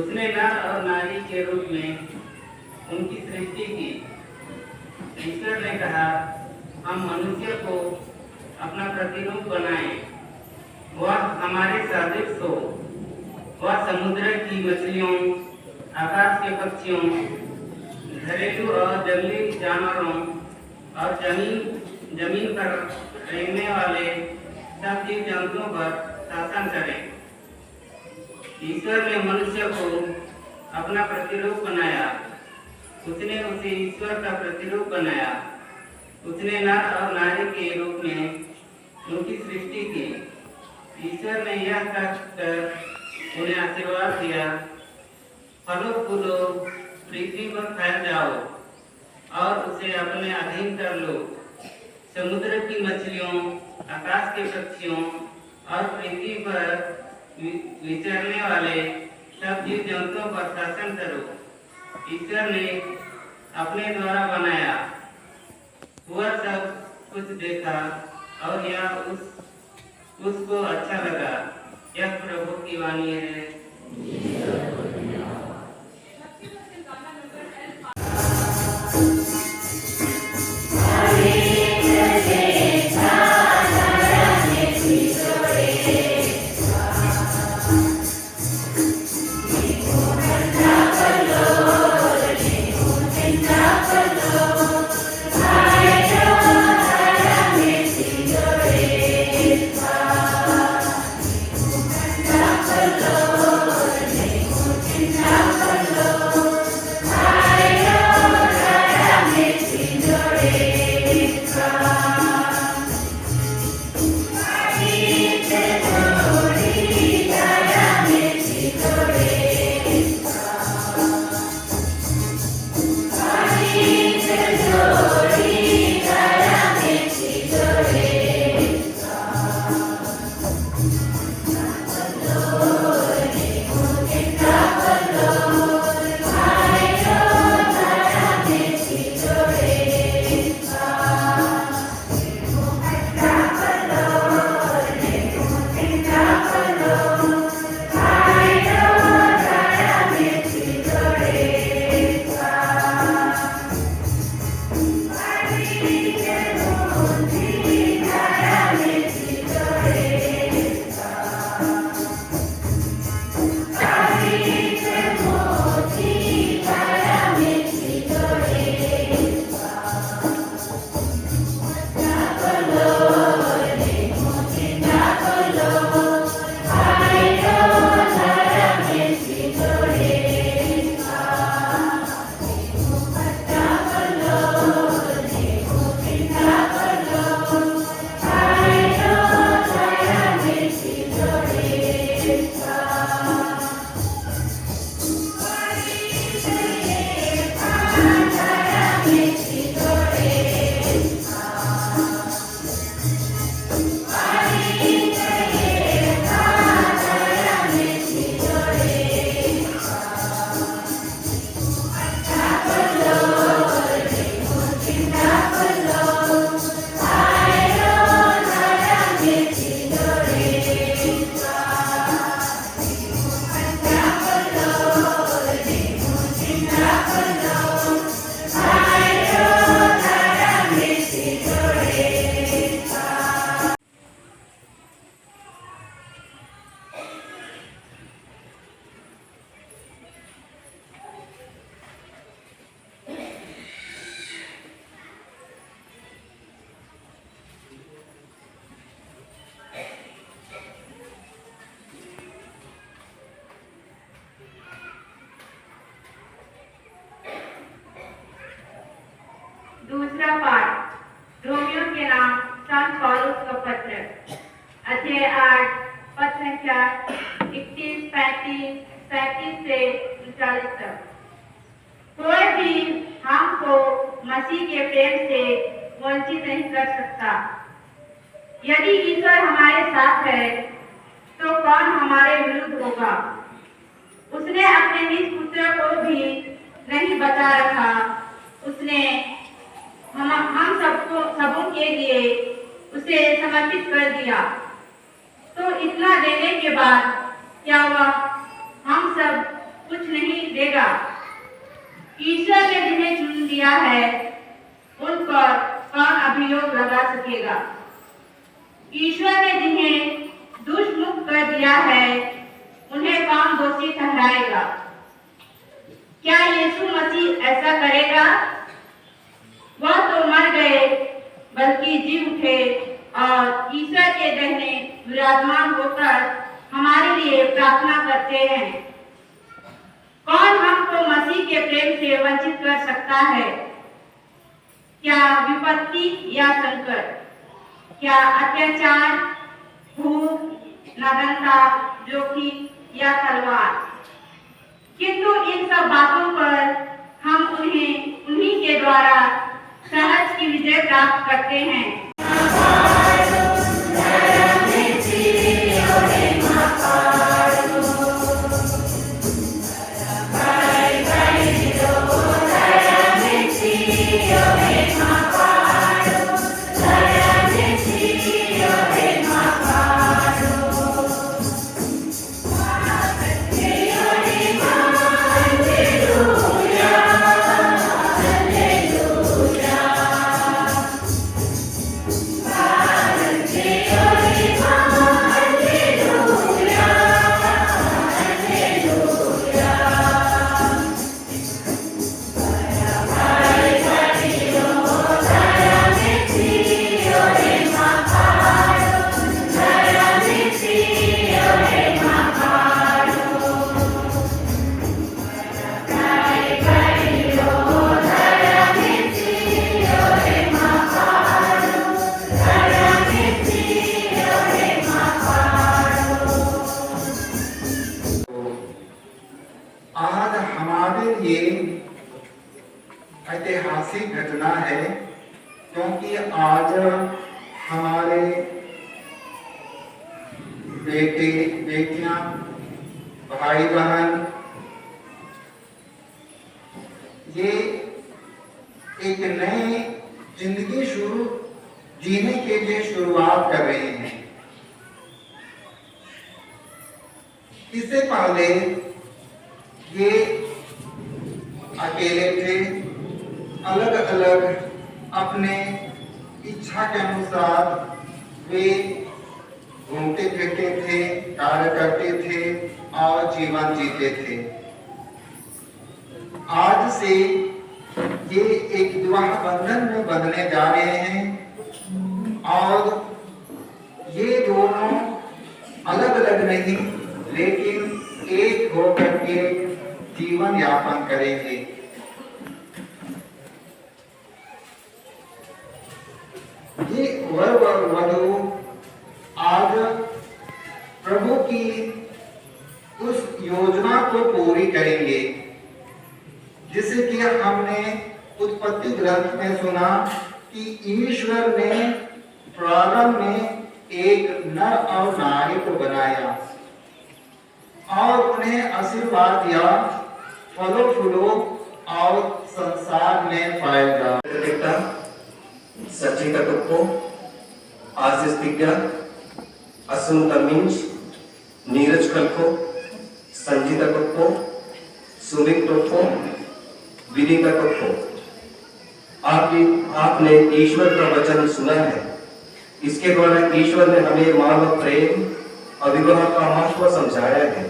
उसने नर और नारी के रूप में उनकी सृष्टि की। ईश्वर ने कहा, हम मनुष्य को अपना प्रतिरूप बनाएं, वह हमारे सदृश हो। वह समुद्र की मछलियों, आकाश के पक्षियों, घरेलू और जंगली जानवरों और जमीन पर रहने वाले सब जीव जंतुओं पर शासन करे। ईश्वर ने मनुष्य को अपना प्रतिरूप बनाया। उसने उसे ईश्वर का प्रतिरूप बनाया। उसने नर और नारी के रूप में उनकी सृष्टि की। ईश्वर ने यह कहकर उन्हें आशीर्वाद दिया, फलो फूलो, पृथ्वी पर फैल जाओ और उसे अपने अधीन कर लो। समुद्र की मछलियों, आकाश के पक्षियों और पृथ्वी पर विचरने वाले सब जीव जंतुओं पर शासन करो। ईश्वर ने अपने द्वारा बनाया, वह सब कुछ देखा और यह उसको अच्छा लगा। यह प्रभु की वाणी है। दूसरा पाठ रोमियो के नाम संत पौलुस का पत्र, अध्याय 8, पद संख्या 21, 35, 37 से 39 तक। कोई भी हमको मसीह के प्रेम से वंचित नहीं कर सकता। यदि ईश्वर हमारे साथ है तो कौन हमारे विरुद्ध होगा। उसने अपने निज पुत्र को भी नहीं बचा रखा, उसने हम सबों के लिए उसे समर्पित कर दिया। तो इतना देने के बाद क्या हुआ, हम सब कुछ नहीं देगा। ईश्वर ने जिन्हें चुन लिया है उन पर कौन अभियोग लगा सकेगा। ईश्वर ने जिन्हें दुष्मुख कर दिया है उन्हें कौन दोषी ठहराएगा। क्या यीशु मसीह ऐसा करेगा? वह तो मर गए बल्कि जी उठे और ईश्वर के दाहिने विराजमान होकर हमारे लिए प्रार्थना करते हैं। कौन हमको मसीह के प्रेम से वंचित कर सकता है? क्या विपत्ति या संकट, क्या अत्याचार, भूख, नग्नता, जोखिम या तलवार? किंतु इन सब बातों पर हम उन्हीं के द्वारा सहज की विजय प्राप्त करते हैं। आज हमारे लिए ऐतिहासिक घटना है, क्योंकि आज हमारे बेटे बेटियां, भाई बहन ये एक नई जिंदगी जीने के लिए शुरुआत कर रहे हैं। इससे पहले ये अकेले थे, अलग अलग अपने इच्छा के अनुसार वे घूमते फिरते थे, कार्य करते थे और जीवन जीते थे। आज से ये एक विवाह बंधन में बंधने जा रहे हैं और ये दोनों अलग अलग नहीं लेकिन एक होकर के जीवन यापन करेंगे। ये वर और वधू आज प्रभु की उस योजना को पूरी करेंगे, जिसे कि हमने उत्पत्ति ग्रंथ में सुना कि ईश्वर ने प्रारंभ में एक नर और नारी को बनाया और उन्हें आशीर्वाद दिया, फलो फूलो और संसार में फैल जाओ। Sachita Tukpo, Aziz Tigya, Asunta Minch, Neeraj Kalko, Sanjita Tukpo, Sumit Tukpo, Vinita Kappo. आपने ईश्वर का वचन सुना है। इसके द्वारा ईश्वर ने हमें मानव प्रेम और विवाह का महत्व समझाया है।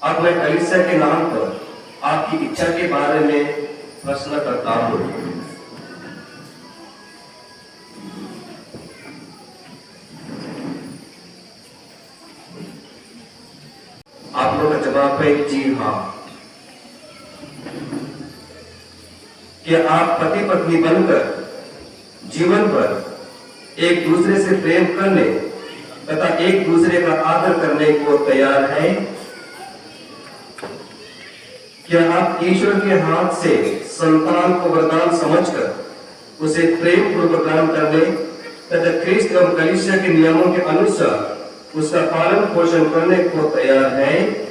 अब मैं कलीसिया के नाम पर आपकी इच्छा के बारे में प्रश्न करता हूँ। आप लोगों का जवाब है जी हाँ। कि आप पति पत्नी बनकर जीवन भर एक दूसरे से प्रेम करने तथा एक दूसरे का आदर करने को तैयार हैं? क्या आप ईश्वर के हाथ से संतान को वरदान समझकर उसे प्रेम पूर्वक प्रदान करने तथा ख्रिस्त एवं कलीसिया के नियमों के अनुसार उसका पालन पोषण करने को तैयार हैं?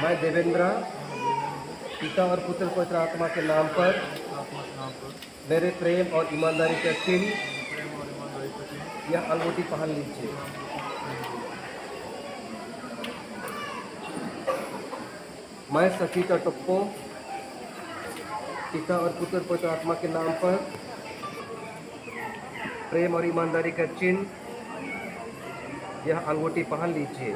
मैं देवेंद्र पिता और पुत्र पवित्र आत्मा के नाम पर मेरे प्रेम और ईमानदारी का चिन्ह यह अंगूठी पहन लीजिए। मैं सखीता टप्पो पिता और पुत्र पवित्र आत्मा के नाम पर प्रेम और ईमानदारी का चिन्ह यह अंगूठी पहन लीजिए।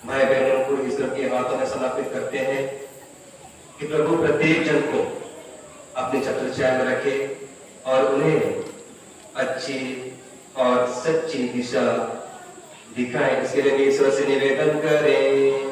भाई बहनों को ईश्वर के हाथों में समर्पित करते हैं कि प्रभु प्रत्येक जन को अपनी छत्रछाया में रखे और उन्हें अच्छी और सच्ची दिशा दिखाएं। इसके लिए ईश्वर से निवेदन करें।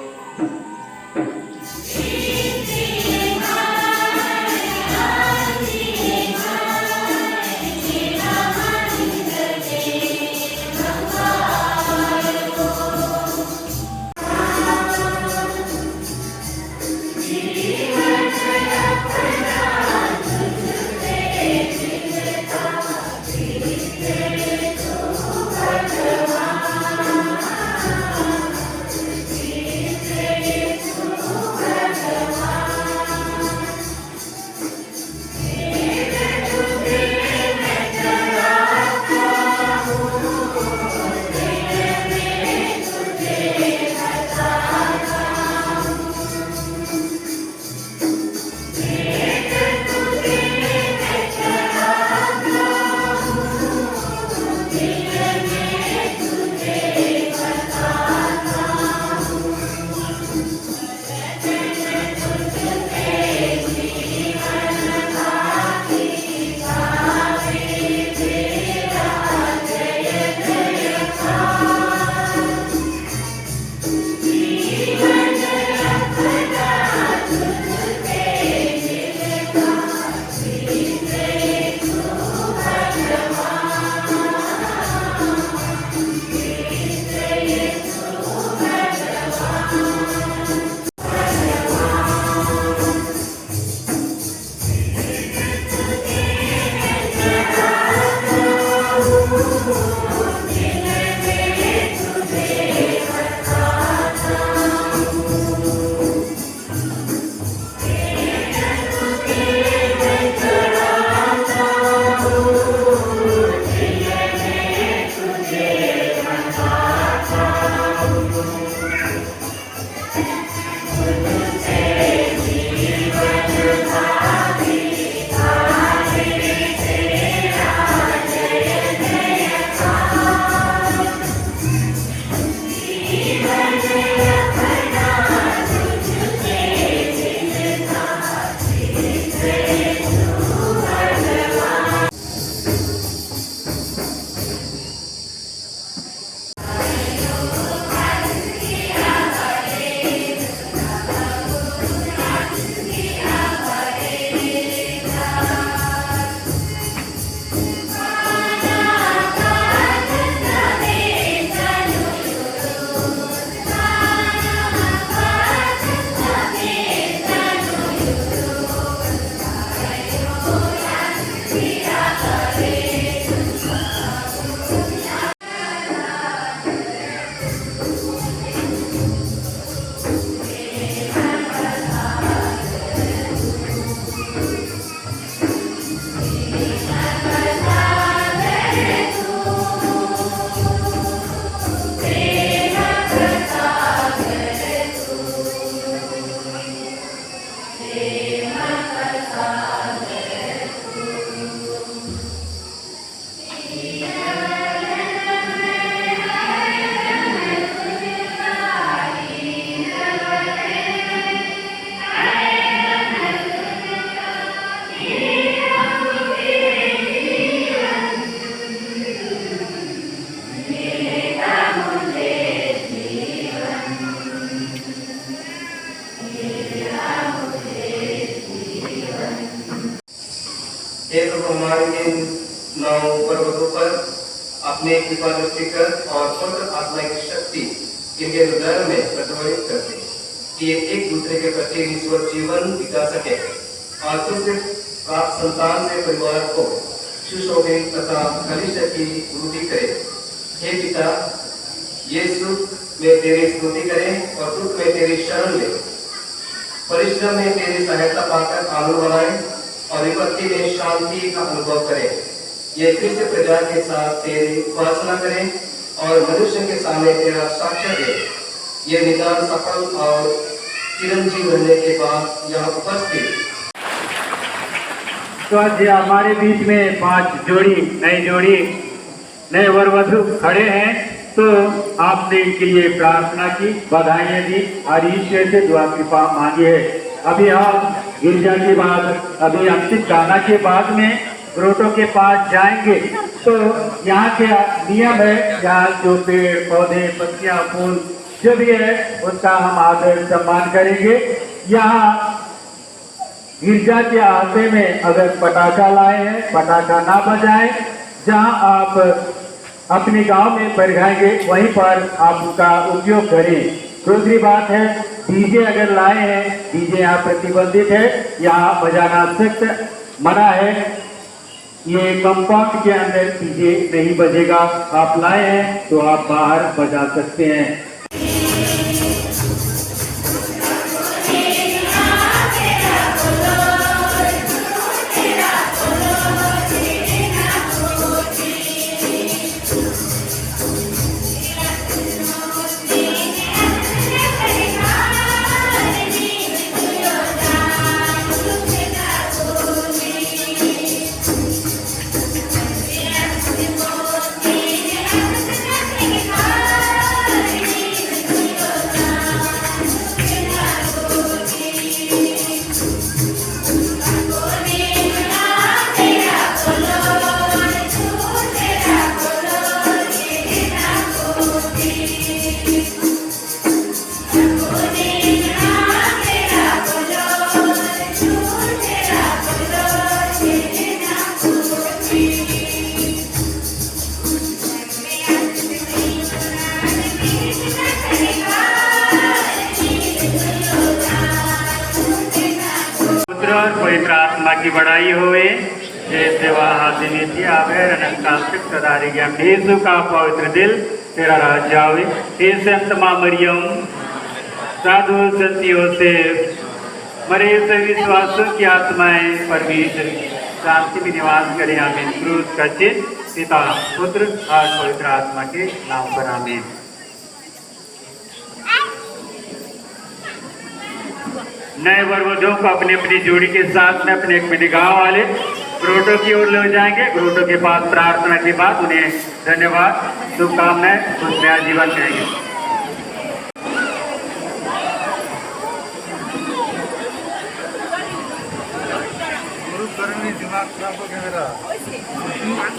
कृपा दृष्टि कर और पवित्र आत्मा की शक्ति इनके हृदय में प्रज्वलित कर दे कि ये एक दूसरे के प्रति ईश्वर जीवन बिता सके और तुझसे प्राप्त संतान से परिवार को सुशोभित तथा कनिष्ठ की वृद्धि करे। हे पिता, ये सुख में तेरी स्तुति करें और दुख में तेरी शरण ले, परिश्रम में तेरी सहायता पाकर आनंद बनाए और विपत्ति में शांति का अनुभव करें। ये कृष्ण प्रजा के साथ तेरी उपासना करें और मनुष्य के सामने तेरा साक्ष्य दे। ये निदान सफल और चिरंजीव रहने के बाद यहाँ उपस्थित। तो आज हमारे बीच में 5 नए वर वधु खड़े हैं, तो आपने इनके लिए प्रार्थना की, बधाइयाँ दी और ईश्वर से दुआ कृपा मांगी है। अभी हम गिरजा के बाद, अभी अंतिम गाना के बाद में ग्रोटों के पास जाएंगे। तो यहाँ के नियम है, यहाँ जो पेड़ पौधे पत्तियाँ फूल जो भी है उसका हम आदर सम्मान करेंगे। यहाँ गिरजा के आते में अगर पटाखा लाए हैं, पटाखा ना बजाएं। जहाँ आप अपने गांव में परिघाएंगे वहीं पर आप उसका उपयोग करें। दूसरी बात है, डीजे अगर लाए हैं, डीजे यहाँ प्रतिबंधित है, यहाँ बजाना सख्त मना है। ये कंपाउंड के अंदर डीजे नहीं बजेगा। आप लाए हैं तो आप बाहर बजा सकते हैं। पवित्र आत्मा की बड़ाई होवे, जैसे वह नीति आवे अनंतास्तिक सदारी ज्ञान। यीशु का पवित्र दिल तेरा राज्य आवे। हे संत मां मरियम, साधु संतियों से मरे से विश्वासों की आत्माएं परमेश्वर की शांति में निवास करें। आमीन। क्रूस का चिन्ह पिता पुत्र और पवित्र आत्मा के नाम पर आमीन। नए वर वधुओं को अपनी अपनी जोड़ी के साथ में अपने अपने गांव वाले ग्रोटों की ओर ले जाएंगे। ग्रोटों के पास प्रार्थना के बाद उन्हें धन्यवाद, शुभकामनाएं, खुशहाल जीवन करेंगे।